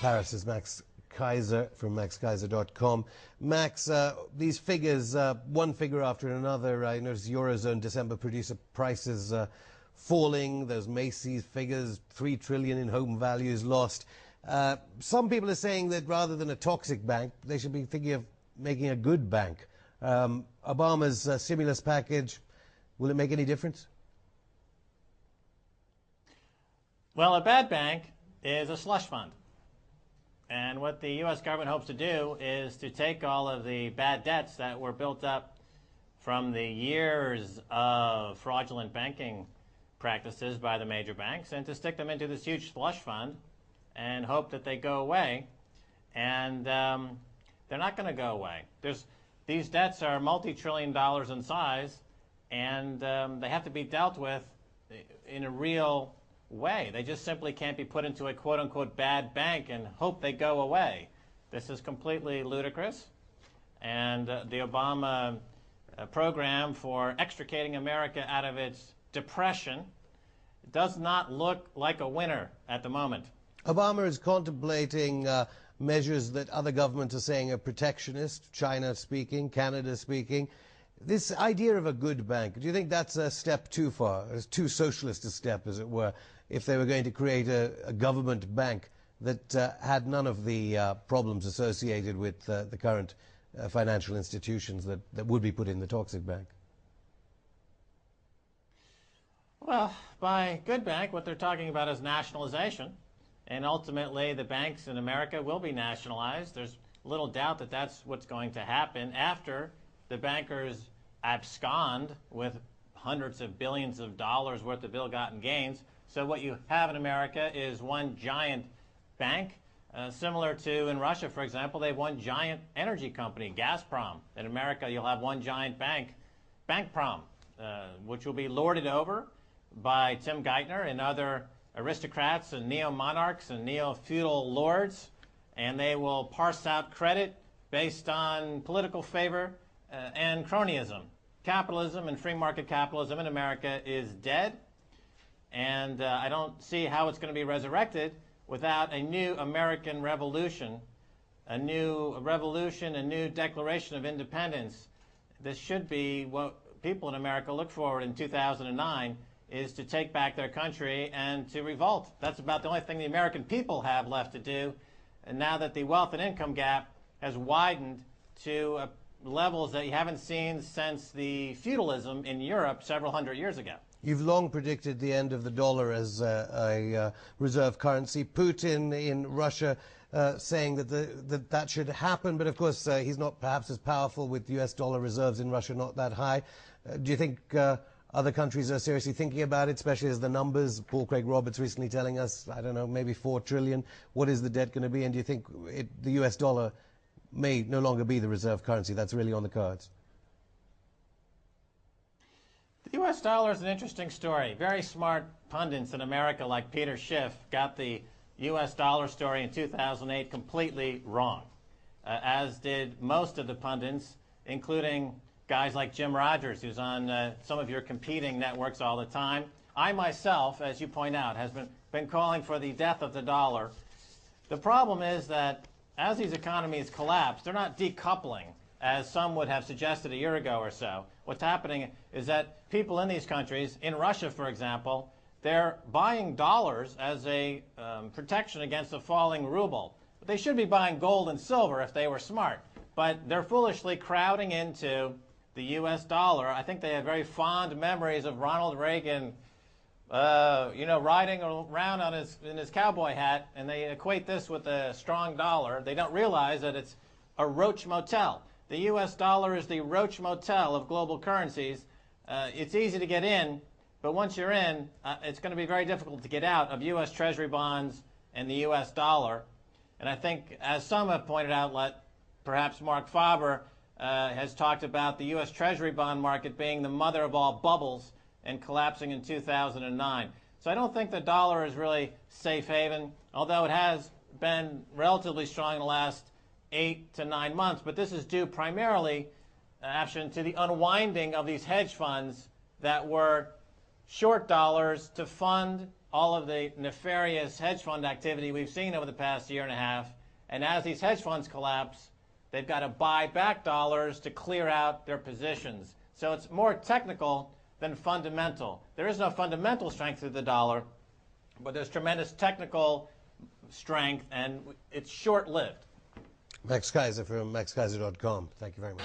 Paris is Max Keiser from maxkeiser.com. Max, these figures, one figure after another, I noticed Eurozone December producer prices falling, those Macy's figures, 3 trillion in home values lost. Some people are saying that rather than a toxic bank, they should be thinking of making a good bank. Obama's stimulus package, will it make any difference? Well, a bad bank is a slush fund. And what the U.S. government hopes to do is to take all of the bad debts that were built up from the years of fraudulent banking practices by the major banks and to stick them into this huge slush fund and hope that they go away. And they're not going to go away. These debts are multi-trillion dollars in size, and they have to be dealt with in a real way. They just simply can't be put into a quote-unquote bad bank and hope they go away. This is completely ludicrous, and the Obama program for extricating America out of its depression does not look like a winner at the moment. Obama is contemplating measures that other governments are saying are protectionist, China speaking, Canada speaking. This idea of a good bank, do you think that's a step too far, too socialist a step, as it were, if they were going to create a government bank that had none of the problems associated with the current financial institutions that would be put in the toxic bank? Well, by good bank, what they're talking about is nationalization. And ultimately, the banks in America will be nationalized. There's little doubt that that's what's going to happen after the bankers abscond with hundreds of billions of dollars worth of ill-gotten gains. So what you have in America is one giant bank, similar to in Russia, for example. They have one giant energy company, Gazprom. In America, you'll have one giant bank, Bankprom, which will be lorded over by Tim Geithner and other aristocrats and neo-monarchs and neo-feudal lords, and they will parse out credit based on political favor and cronyism. Capitalism and free market capitalism in America is dead, and I don't see how it's going to be resurrected without a new American revolution, a new declaration of independence. This should be what people in America look forward in 2009, is to take back their country and to revolt. That's about the only thing the American people have left to do. And now that the wealth and income gap has widened to levels that you haven't seen since the feudalism in Europe several hundred years ago. You've long predicted the end of the dollar as a reserve currency. Putin in Russia saying that that should happen, but of course he's not perhaps as powerful with US dollar reserves in Russia not that high. Do you think other countries are seriously thinking about it, especially as the numbers, Paul Craig Roberts recently telling us, I don't know, maybe 4 trillion. What is the debt going to be? And do you think the US dollar may no longer be the reserve currency? That's really on the cards. The US dollar is an interesting story. Very smart pundits in America like Peter Schiff got the US dollar story in 2008 completely wrong, as did most of the pundits, including guys like Jim Rogers, who's on some of your competing networks all the time. I myself, as you point out, has been calling for the death of the dollar. The problem is that as these economies collapse, they're not decoupling, as some would have suggested a year ago or so. What's happening is that people in these countries, in Russia, for example, they're buying dollars as a protection against a falling ruble. But they should be buying gold and silver if they were smart. But they're foolishly crowding into the U.S. dollar. I think they have very fond memories of Ronald Reagan, riding around in his cowboy hat, and they equate this with a strong dollar. They don't realize that it's a roach motel. The U.S. dollar is the roach motel of global currencies. It's easy to get in, but once you're in, it's going to be very difficult to get out of U.S. Treasury bonds and the U.S. dollar. And I think, as some have pointed out, perhaps Mark Faber has talked about the U.S. Treasury bond market being the mother of all bubbles and collapsing in 2009. So I don't think the dollar is really safe haven, although it has been relatively strong in the last 8 to 9 months. But this is due primarily, to the unwinding of these hedge funds that were short dollars to fund all of the nefarious hedge fund activity we've seen over the past year and a half. And as these hedge funds collapse, they've got to buy back dollars to clear out their positions. So it's more technical than fundamental. There is no fundamental strength to the dollar, but there's tremendous technical strength, and it's short-lived. Max Keiser from maxkeiser.com. Thank you very much.